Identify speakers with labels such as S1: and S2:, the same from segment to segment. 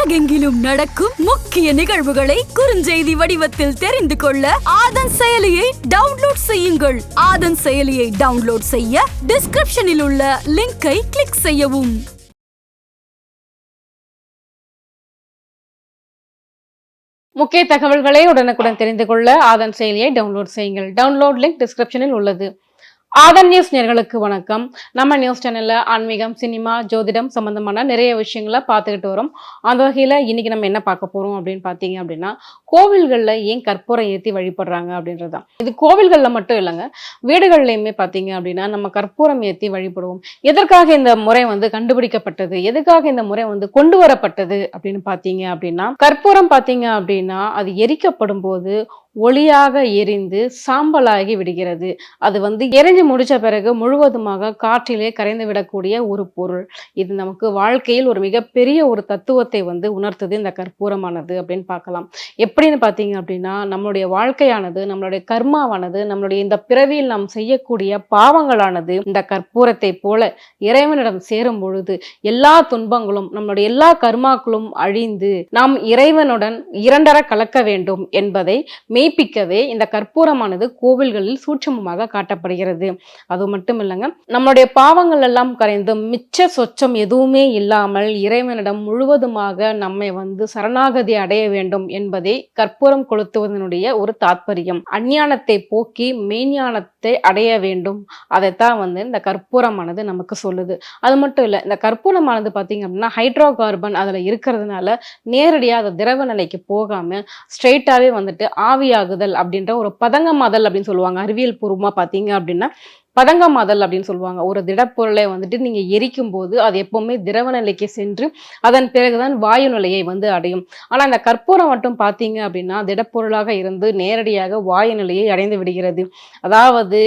S1: உலகெங்கிலும் நடக்கும் முக்கிய நிகழ்வுகளை குறுஞ்செய்தி வடிவத்தில் தெரிந்து கொள்ள ஆதன் செயலியை டவுன்லோட் செய்யுங்கள். ஆதன் செயலியை டவுன்லோட் செய்ய டிஸ்கிரிப்ஷனில் உள்ள லிங்கை கிளிக் செய்யவும்.
S2: முக்கிய தகவல்களை உடனுக்குடன் தெரிந்து கொள்ள ஆதன் செயலியை டவுன்லோட் செய்யுங்கள். டவுன்லோட் லிங்க் டிஸ்கிரிப்ஷனில் உள்ளது. ஆதன் நியூஸ் நேயர்களுக்கு வணக்கம். நம்ம நியூஸ் சேனல்ல ஆன்மீகம், சினிமா, ஜோதிடம் சம்பந்தமான நிறைய விஷயங்களை பார்த்துக்கிட்டு வரோம். அந்த வகையில இன்னைக்கு நம்ம என்ன பார்க்க போறோம் அப்படின்னு பார்த்தீங்க அப்படின்னா, கோவில்கள்ல ஏன் கற்பூரம் ஏற்றி வழிபடுறாங்க அப்படின்றதான். இது கோவில்கள்ல மட்டும் இல்லைங்க, வீடுகள்லையுமே பார்த்தீங்க அப்படின்னா நம்ம கற்பூரம் ஏற்றி வழிபடுவோம். எதற்காக இந்த முறை கண்டுபிடிக்கப்பட்டது, எதுக்காக இந்த முறை கொண்டு வரப்பட்டது அப்படின்னு பார்த்தீங்க அப்படின்னா, கற்பூரம் பார்த்தீங்க அப்படின்னா அது எரிக்கப்படும் போது ஒளியாக எரிந்து சாம்பலாகி விடுகிறது. அது எரிஞ்சு முடிச்ச பிறகு முழுவதுமாக காற்றிலே கரைந்து விடக்கூடிய ஒரு பொருள். இது நமக்கு வாழ்க்கையில் ஒரு மிகப்பெரிய ஒரு தத்துவத்தை உணர்த்துது இந்த கற்பூரமானது அப்படின்னு பார்க்கலாம். எப்படின்னு பார்த்தீங்க அப்படின்னா, நம்மளுடைய வாழ்க்கையானது, நம்மளுடைய கர்மாவானது, நம்மளுடைய இந்த பிறவியில் நாம் செய்யக்கூடிய பாவங்களானது இந்த கற்பூரத்தை போல இறைவனிடம் சேரும் பொழுது எல்லா துன்பங்களும், நம்மளுடைய எல்லா கர்மாக்களும் அழிந்து நாம் இறைவனுடன் இரண்டர கலக்க வேண்டும் என்பதை மெய்ப்பிக்கவே இந்த கற்பூரமானது கோவில்களில் சூட்சமமாக காட்டப்படுகிறது. அது மட்டும் இல்லைங்க, நம்மளுடைய பாவங்கள் எல்லாம் கரைந்து மிச்ச சொச்சம் எதுவுமே இல்லாமல் இறைவனிடம் முழுவதுமாக நம்மை சரணாகதி அடைய வேண்டும் என்பதே கற்பூரம் கொளுத்துவதனுடைய ஒரு தாற்பயம். அஞ்ஞானத்தை போக்கி மெய்ஞானத்தை அடைய வேண்டும். அதைத்தான் இந்த கற்பூரமானது நமக்கு சொல்லுது. அது மட்டும் இல்லை, இந்த கற்பூரமானது பார்த்தீங்க அப்படின்னா ஹைட்ரோ கார்பன் அதில் இருக்கிறதுனால நேரடியாக அதை திரவ நிலைக்கு போகாம ஸ்ட்ரெயிட்டாவே ஆவியாகுதல் அப்படின்ற ஒரு பதங்கமாதல் அப்படின்னு சொல்லுவாங்க. அறிவியல் பூர்வமா பார்த்தீங்க அப்படின்னா பதங்கமாதல் அப்படின்னு சொல்லுவாங்க. ஒரு திடப்பொருளை நீங்க எரிக்கும் போது அது எப்பவுமே திரவ நிலைக்கு சென்று அதன் பிறகுதான் வாயு நிலையை அடையும். ஆனா இந்த கற்பூரம் மட்டும் பார்த்தீங்க அப்படின்னா திடப்பொருளாக இருந்து நேரடியாக வாயு நிலையை அடைந்து விடுகிறது. அதாவது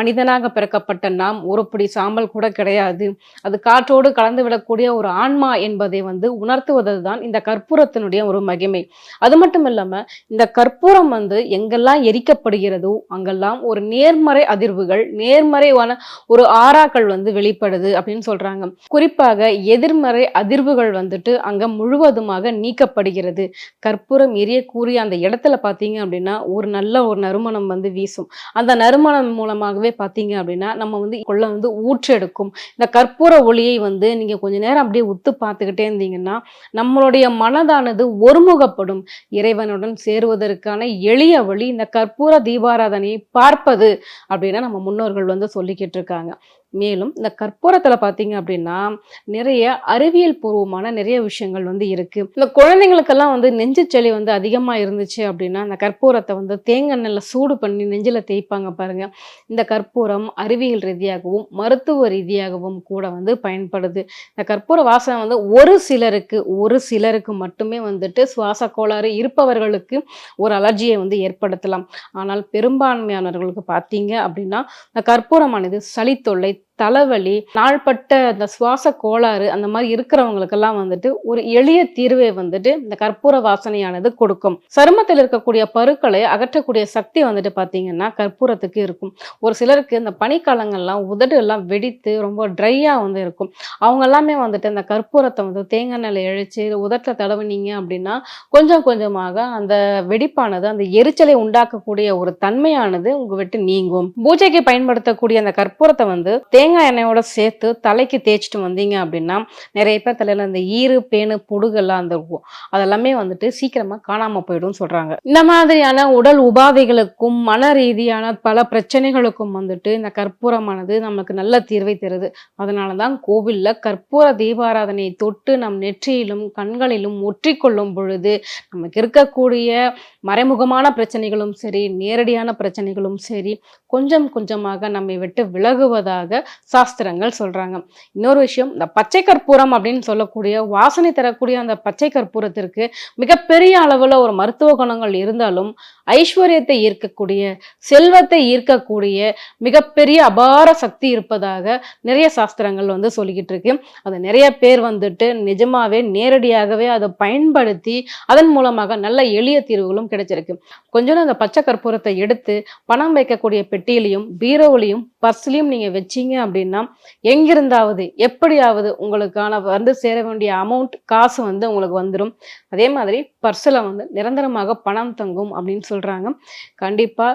S2: மனிதனாக பிறக்கப்பட்ட நாம் ஒரு பிடி சாம்பல் கூட கிடையாது. அது காற்றோடு கலந்து விடக்கூடிய ஒரு ஆன்மா என்பதை உணர்த்துவது தான் இந்த கற்பூரத்தினுடைய ஒரு மகிமை. அது மட்டும் இல்லாம இந்த கற்பூரம் எங்கெல்லாம் எரிக்கப்படுகிறதோ அங்கெல்லாம் ஒரு நேர்மறை அதிர்வுகள், நேர்மறையான ஒரு ஆறாக்கள் வெளிப்படுது அப்படின்னு சொல்றாங்க. குறிப்பாக எதிர்மறை அதிர்வுகள் அங்க முழுவதுமாக நீக்கப்படுகிறது. கற்பூரம் எரியக்கூடிய அந்த இடத்துல பாத்தீங்க அப்படின்னா ஒரு நல்ல ஒரு நறுமணம் வீசும். அந்த நறுமணம் மூலமாகவே பாத்தீங்க அப்படின்னா நம்ம கொள்ள ஊற்றெடுக்கும். இந்த கற்பூர ஒளியை நீங்க கொஞ்ச நேரம் அப்படியே உத்து பார்த்துக்கிட்டே இருந்தீங்கன்னா நம்மளுடைய மனதானது ஒருமுகப்படும். இறைவனுடன் சேருவதற்கான எளிய வழி இந்த கற்பூர தீபாராதனையை பார்ப்பது அப்படின்னு நம்ம முன்னோர்கள் சொல்லிக்கிட்டு இருக்காங்க. மேலும் இந்த கற்பூரத்துல பாத்தீங்க அப்படின்னா நிறைய அறிவியல் பூர்வமான நிறைய விஷயங்கள் இருக்கு. இந்த குழந்தைங்களுக்கெல்லாம் நெஞ்சு சளி அதிகமா இருந்துச்சு அப்படின்னா அந்த கற்பூரத்தை தேங்காய் எண்ணெயில சூடு பண்ணி நெஞ்சில தேய்ப்பாங்க பாருங்க. இந்த கற்பூரம் அறிவியல் ரீதியாகவும் மருத்துவ ரீதியாகவும் கூட பயன்படுது. இந்த கற்பூர வாசனை ஒரு சிலருக்கு மட்டுமே சுவாச கோளாறு இருப்பவர்களுக்கு ஒரு அலர்ஜியை ஏற்படுத்தலாம். ஆனால் பெரும்பான்மையானவர்களுக்கு பார்த்தீங்க அப்படின்னா இந்த கற்பூரமானது சளி தொல்லை, தலைவலி, நாள்பட்ட அந்த சுவாச கோளாறு அந்த மாதிரி இருக்கிறவங்களுக்கெல்லாம் ஒரு எளிய தீர்வை இந்த கற்பூர வாசனையானது கொடுக்கும். சருமத்தில் இருக்கக்கூடிய பருக்களை அகற்றக்கூடிய சக்தி பார்த்தீங்கன்னா கற்பூரத்துக்கு இருக்கும். ஒரு சிலருக்கு இந்த பனிக்காலங்கள்லாம் உதடு எல்லாம் வெடித்து ரொம்ப ட்ரையா இருக்கும். அவங்க எல்லாமே இந்த கற்பூரத்தை தேங்காய் எண்ணெயில இழைச்சு உதட்ட தடவுனீங்க அப்படின்னா கொஞ்சம் கொஞ்சமாக அந்த வெடிப்பானது, அந்த எரிச்சலை உண்டாக்கக்கூடிய ஒரு தன்மையானது உங்க விட்டு நீங்கும். பூஜைக்கு பயன்படுத்தக்கூடிய அந்த கற்பூரத்தை தேங்காய் எண்ணெயோட சேர்த்து தலைக்கு தேய்ச்சிட்டு வந்தீங்க அப்படின்னா நிறைய பேர் தலையில இந்த ஈறு, பேனு, பொடுகெல்லாம் இருக்கும். அதெல்லாமே சீக்கிரமா காணாம போயிடும் சொல்றாங்க. இந்த மாதிரியான உடல் உபாதைகளுக்கும் மன ரீதியான பல பிரச்சனைகளுக்கும் இந்த கற்பூரமானது நமக்கு நல்ல தீர்வை தருது. அதனாலதான் கோவில்ல கற்பூர தீபாராதனையை தொட்டு நம் நெற்றியிலும் கண்களிலும் ஒற்றிக்கொள்ளும் பொழுது நமக்கு இருக்கக்கூடிய மறைமுகமான பிரச்சனைகளும் சரி, நேரடியான பிரச்சனைகளும் சரி கொஞ்சம் கொஞ்சமாக நம்மை விட்டு விலகுவதாக சாஸ்திரங்கள் சொல்றாங்க. இன்னொரு விஷயம், இந்த பச்சை கற்பூரம் அப்படின்னு சொல்லக்கூடிய வாசனை தரக்கூடிய அந்த பச்சை கற்பூரத்திற்கு மிகப்பெரிய அளவுல ஒரு மருத்துவ குணங்கள் இருந்தாலும் ஐஸ்வர்யத்தை ஈர்க்கக்கூடிய, செல்வத்தை ஈர்க்கக்கூடிய மிகப்பெரிய அபார சக்தி இருப்பதாக நிறைய சாஸ்திரங்கள் சொல்லிக்கிட்டு இருக்கு. அது நிறைய பேர் நிஜமாவே நேரடியாகவே அதை பயன்படுத்தி அதன் மூலமாக நல்ல எளிய தீர்வுகளும் கிடைச்சிருக்கு. கொஞ்சம் அந்த பச்சை கற்பூரத்தை எடுத்து பணம் வைக்கக்கூடிய பெட்டியிலையும் பீரோவிலையும் பர்ஸ்லையும் நீங்க வச்சீங்க அப்படின்னா எங்கிருந்தாவது எப்படியாவது உங்களுக்கான வந்து சேர வேண்டிய அமௌண்ட் காசு வந்து உங்களுக்கு வந்துடும். அதே மாதிரி பர்ஸில் வந்து நிரந்தரமாக பணம் தங்கும் அப்படின்னு சொல்றாங்க. கண்டிப்பா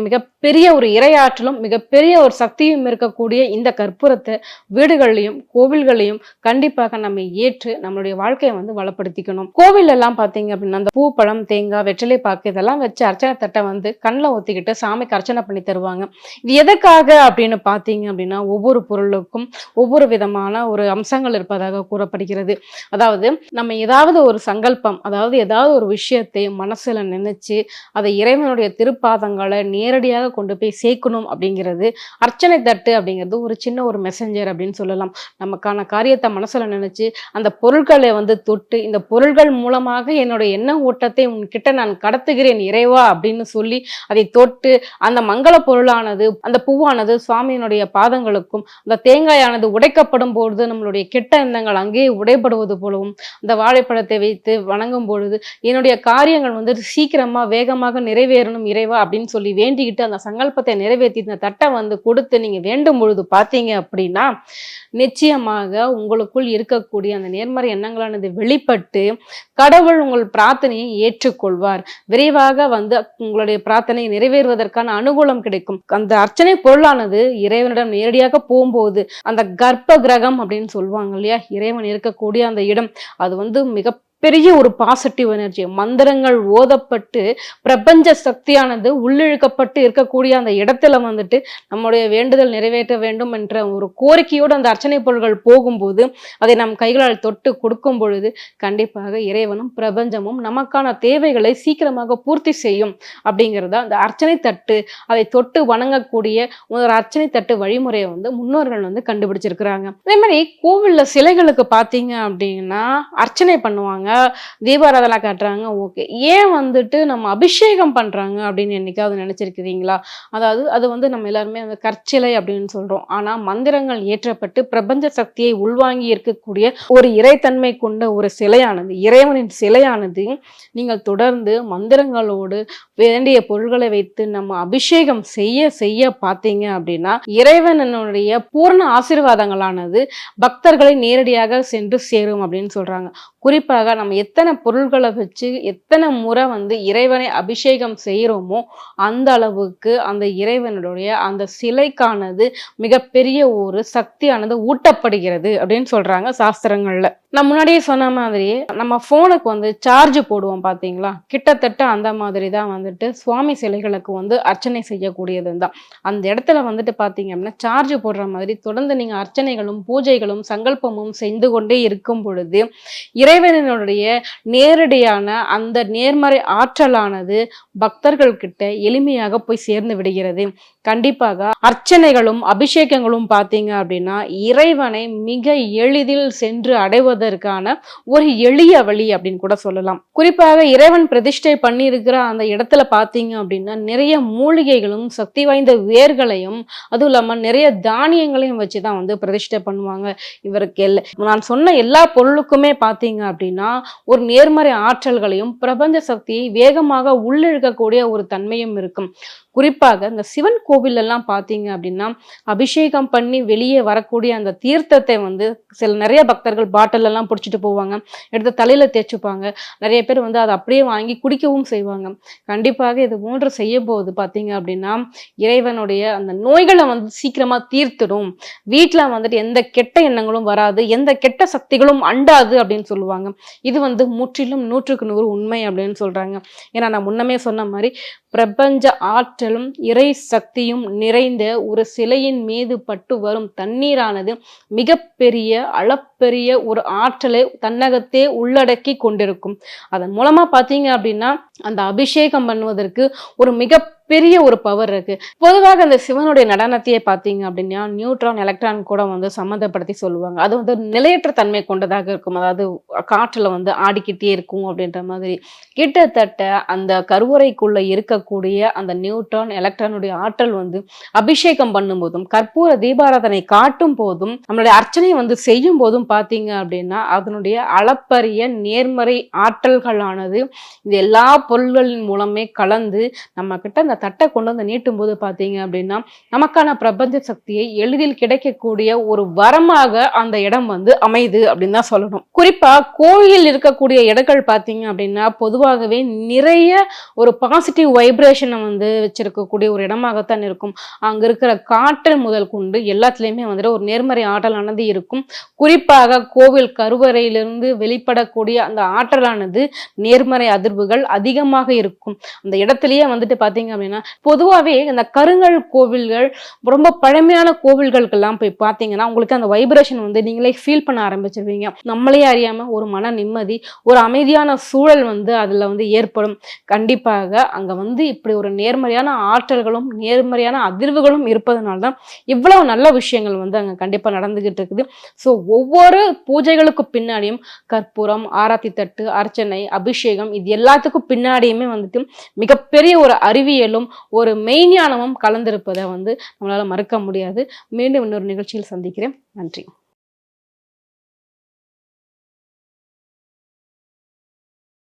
S2: மிகப்பெரிய ஒரு இரையாற்றலும் மிகப்பெரிய ஒரு சக்தியும் இருக்கக்கூடிய இந்த கற்பூரத்தை வீடுகள்லையும் கோவில்களையும் கண்டிப்பாக நம்ம ஏற்று நம்மளுடைய வாழ்க்கையை வந்து வளப்படுத்திக்கணும். கோவில் எல்லாம் பாத்தீங்க அப்படின்னா அந்த பூ பழம் தேங்காய் வெற்றிலை பாக்கு இதெல்லாம் வச்சு அர்ச்சனை தட்டை வந்து கண்ணில் ஒத்திக்கிட்டு சாமிக்கு அர்ச்சனை பண்ணி தருவாங்க. இது எதுக்காக அப்படின்னு பாத்தீங்க அப்படின்னா ஒவ்வொரு பொருளுக்கும் ஒவ்வொரு விதமான ஒரு அம்சங்கள் இருப்பதாக கூறப்படுகிறது. அதாவது நம்ம ஏதாவது ஒரு சங்கல்பம், அதாவது ஏதாவது ஒரு விஷயத்தை மனசுல நினைச்சு அதை இறைவனுடைய திருப்பாதங்களை நேரடியாக கொண்டு போய் சேர்க்கணும் அப்படிங்கிறது அர்ச்சனை தட்டு அப்படிங்கிறது ஒரு சின்ன ஒரு மெசஞ்சர் அப்படின்னு சொல்லலாம். நமக்கான காரியத்தை மனசுல நினைச்சு அந்த பொருட்களை வந்து தொட்டு இந்த பொருள்கள் மூலமாக என்னுடைய எண்ண ஓட்டத்தை உன்கிட்ட நான் கடத்துகிறேன் இறைவா அப்படின்னு சொல்லி அதை தொட்டு அந்த மங்கள பொருளானது அந்த பூவானது சுவாமியினுடைய பாதங்களுக்கும் அந்த தேங்காயானது உடைக்கப்படும் பொழுது நம்மளுடைய கெட்ட எண்ணங்கள் அங்கேயே உடைபடுவது போலவும் அந்த வாழைப்பழத்தை வைத்து வணங்கும் பொழுது என்னுடைய காரியங்கள் வந்து சீக்கிரமா வேகமாக நிறைவேறணும் இறைவா அப்படின்னு சொல்லி வேண்டிக்கிட்டு அந்த சங்கல்பத்தை நிறைவேற்றி இந்த தட்டை வந்து கொடுத்து நீங்க வேண்டும் பொழுது பார்த்தீங்க அப்படின்னா நிச்சயமாக உங்களுக்குள் இருக்கக்கூடிய அந்த நேர்மறை எண்ணங்களானது வெளிப்பட்டு கடவுள் உங்கள் பிரார்த்தனையை ஏற்றுக்கொள்வார். விரைவாக வந்து உங்களுடைய பிரார்த்தனை நிறைவேறுவதற்கான அனுகூலம் கிடைக்கும். அந்த அர்ச்சனை பொருளானது இறைவனிடம் நேரடியாக போகும்போது அந்த கர்ப்ப கிரகம் அப்படின்னு சொல்லுவாங்க இல்லையா, இறைவன் இருக்கக்கூடிய அந்த இடம், அது வந்து மிக பெரிய ஒரு பாசிட்டிவ் எனர்ஜி. மந்திரங்கள் ஓதப்பட்டு பிரபஞ்ச சக்தியானது உள்ளிழுக்கப்பட்டு இருக்கக்கூடிய அந்த இடத்துல வந்துட்டு நம்முடைய வேண்டுதல் நிறைவேற்ற வேண்டும் என்ற ஒரு கோரிக்கையோடு அந்த அர்ச்சனை பொருள்கள் போகும்போது அதை நம் கைகளால் தொட்டு கொடுக்கும் பொழுது கண்டிப்பாக இறைவனும் பிரபஞ்சமும் நமக்கான தேவைகளை சீக்கிரமாக பூர்த்தி செய்யும் அப்படிங்கிறத அந்த அர்ச்சனை தட்டு அதை தொட்டு வணங்கக்கூடிய ஒரு அர்ச்சனை தட்டு வழிமுறையை வந்து முன்னோர்கள் வந்து கண்டுபிடிச்சிருக்கிறாங்க. அதே மாதிரி கோவில்ல சிலைகளுக்கு பார்த்தீங்க அப்படின்னா அர்ச்சனை பண்ணுவாங்க, தீபாராதனை காட்டுறாங்க. ஓகே, ஏன் வந்துட்டு நம்ம அபிஷேகம் பண்றாங்க அப்படின்னு என்னைக்காவது நினைச்சிருக்கிறீங்களா? அதாவது அது வந்து நம்ம எல்லாருமே அந்த கற்சிலை அப்படின்னு சொல்றோம். ஆனா மந்திரங்கள் ஏற்றப்பட்டு பிரபஞ்ச சக்தியை உள்வாங்கி இருக்கக்கூடிய ஒரு இறைத்தன்மை கொண்ட ஒரு சிலையானது, இறைவனின் சிலையானது நீங்கள் தொடர்ந்து மந்திரங்களோடு வேண்டிய பொருள்களை வைத்து நம்ம அபிஷேகம் செய்ய செய்ய பார்த்தீங்க அப்படின்னா இறைவனுடைய பூர்ண ஆசீர்வாதங்களானது பக்தர்களை நேரடியாக சென்று சேரும் அப்படின்னு சொல்றாங்க. குறிப்பாக நம்ம எத்தனை பொருள்களை வச்சு எத்தனை முறை வந்து இறைவனை அபிஷேகம் செய்கிறோமோ அந்த அளவுக்கு அந்த இறைவனுடைய அந்த சிலைக்கானது மிகப்பெரிய ஒரு சக்தியானது ஊட்டப்படுகிறது அப்படின்னு சொல்றாங்க சாஸ்திரங்கள்ல. நான் முன்னாடியே சொன்ன மாதிரியே நம்ம போனுக்கு வந்து சார்ஜ் போடுவோம் பாத்தீங்களா, கிட்டத்தட்ட அந்த மாதிரி தான் வந்துட்டு சுவாமி சிலைகளுக்கு வந்து அர்ச்சனை செய்யக்கூடியது தான். அந்த இடத்துல வந்துட்டு பாத்தீங்க அப்படின்னா சார்ஜ் போடுற மாதிரி தொடர்ந்து நீங்க அர்ச்சனைகளும் பூஜைகளும் சங்கல்பமும் செய்து கொண்டே இருக்கும் பொழுது இறைவனுடைய நேரடியான அந்த நேர்மறை ஆற்றலானது பக்தர்கள் கிட்ட எளிமையாக போய் சேர்ந்து விடுகிறது. கண்டிப்பாக அர்ச்சனைகளும் அபிஷேகங்களும் பார்த்தீங்க அப்படின்னா இறைவனை மிக எளிதில் சென்று அடைவதற்கான ஒரு எளிய வழி அப்படின்னு கூட சொல்லலாம். குறிப்பாக இறைவன் பிரதிஷ்டை பண்ணி இருக்கிற அந்த இடத்துல பார்த்தீங்க அப்படின்னா நிறைய மூலிகைகளும் சக்தி வாய்ந்த வேர்களையும் அதுவும் இல்லாம நிறைய தானியங்களையும் வச்சுதான் வந்து பிரதிஷ்டை பண்ணுவாங்க. இவருக்கு நான் சொன்ன எல்லா பொருளுக்குமே பார்த்தீங்க அப்படின்னா ஒரு நேர்மறை ஆற்றல்களையும் பிரபஞ்ச சக்தியை வேகமாக உள்ளிழுக்கக்கூடிய ஒரு தன்மையும் இருக்கும். குறிப்பாக இந்த சிவன் கோவில் எல்லாம் பார்த்தீங்க அப்படின்னா அபிஷேகம் பண்ணி வெளியே வரக்கூடிய அந்த தீர்த்தத்தை வந்து நிறைய பக்தர்கள் பாட்டில் எல்லாம் பிடிச்சிட்டு போவாங்க, எடுத்து தலையில தேய்ச்சுப்பாங்க. நிறைய பேர் வந்து அதை அப்படியே வாங்கி குடிக்கவும் செய்வாங்க. கண்டிப்பாக இது போன்று செய்யும் போது பார்த்தீங்க அப்படின்னா இறைவனுடைய அந்த நோய்களை வந்து சீக்கிரமா தீர்த்திடும். வீட்டுல வந்துட்டு எந்த கெட்ட எண்ணங்களும் வராது, எந்த கெட்ட சக்திகளும் அண்டாது அப்படின்னு சொல்லுவாங்க. இது வந்து முற்றிலும் 100க்கு 100 உண்மை அப்படின்னு சொல்றாங்க. ஏன்னா நான் முன்னமே சொன்ன மாதிரி பிரபஞ்ச ஆற்றலும் இறை சக்தியும் நிறைந்த ஒரு சிலையின் மீது பட்டு வரும் தண்ணீரானது மிகப்பெரிய அளப்பெரிய ஒரு ஆற்றலை தன்னகத்தே உள்ளடக்கி கொண்டிருக்கும். அதன் மூலமா பாத்தீங்க அப்படின்னா அந்த அபிஷேகம் பண்ணுவதற்கு ஒரு மிகப்பெரிய ஒரு பவர் இருக்கு. பொதுவாக அந்த சிவனுடைய நடனத்தையே பார்த்தீங்க அப்படின்னா நியூட்ரான் எலக்ட்ரான் கூட வந்து சம்மந்தப்படுத்தி சொல்லுவாங்க. அது வந்து நிலையற்ற தன்மை கொண்டதாக இருக்கும், அதாவது காற்றுல வந்து ஆடிக்கிட்டே இருக்கும் அப்படின்ற மாதிரி. கிட்டத்தட்ட அந்த கருவறைக்குள்ள இருக்கக்கூடிய அந்த நியூட்ரான் எலக்ட்ரானுடைய ஆற்றல் வந்து அபிஷேகம் பண்ணும் போதும் கற்பூர தீபாராதனை காட்டும் போதும் நம்மளுடைய அர்ச்சனை வந்து செய்யும் போதும் பார்த்தீங்க அப்படின்னா அதனுடைய அளப்பரிய நேர்மறை ஆற்றல்களானது இந்த எல்லா பொருள்களின் மூலமே கலந்து நம்ம கிட்ட அந்த அந்த தட்டை கொண்டு வந்து நீட்டும் போது பாத்தீங்க அப்படின்னா நமக்கான பிரபஞ்ச சக்தியை எளிதில் கிடைக்கக்கூடிய ஒரு வரமாக அந்த இடம் வந்து அமையுது அப்படின்னு தான் சொல்லணும். குறிப்பா கோயில் இருக்கக்கூடிய இடங்கள் பாத்தீங்க அப்படின்னா பொதுவாகவே நிறைய ஒரு பாசிட்டிவ் வைப்ரேஷனை வந்து வச்சிருக்கக்கூடிய ஒரு இடமாகத்தான் இருக்கும். அங்க இருக்கிற காற்று முதல் கொண்டு எல்லாத்துலயுமே வந்துட்டு ஒரு நேர்மறை ஆற்றலானது இருக்கும். குறிப்பாக கோவில் கருவறையிலிருந்து வெளிப்படக்கூடிய அந்த ஆற்றலானது நேர்மறை அதிர்வுகள் அதிகமாக இருக்கும். அந்த இடத்துலயே வந்துட்டு பாத்தீங்க அப்படின்னா பொதுவாகவே இந்த கருங்கல் கோவில்கள் ரொம்ப பழமையான கோவில்களுக்கெல்லாம் போய் பார்த்தீங்கன்னா உங்களுக்கு அந்த வைப்ரேஷன் வந்து நீங்களே ஃபீல் பண்ண ஆரம்பிச்சிருவீங்க. நம்மளே அறியாம ஒரு மன நிம்மதி, ஒரு அமைதியான சூழல் வந்து அதுல வந்து ஏற்படும். கண்டிப்பாக அங்க வந்து இப்படி ஒரு நேர்மறையான ஆற்றல்களும் நேர்மறையான அதிர்வுகளும் இருப்பதனால தான் இவ்வளவு நல்ல விஷயங்கள் வந்து அங்க கண்டிப்பா நடந்துகிட்டு இருக்குது. ஸோ ஒவ்வொரு பூஜைகளுக்கு பின்னாடியும் கற்பூரம், ஆராத்தி தட்டு, அர்ச்சனை, அபிஷேகம் இது எல்லாத்துக்கும் பின்னாடியுமே வந்துட்டு மிகப்பெரிய ஒரு அறிவியலும் ஒரு மெய்ஞானமும் கலந்திருப்பதை வந்து நம்மளால மறுக்க முடியாது. மீண்டும் இன்னொரு நிகழ்ச்சியில் சந்திக்கிறேன். நன்றி.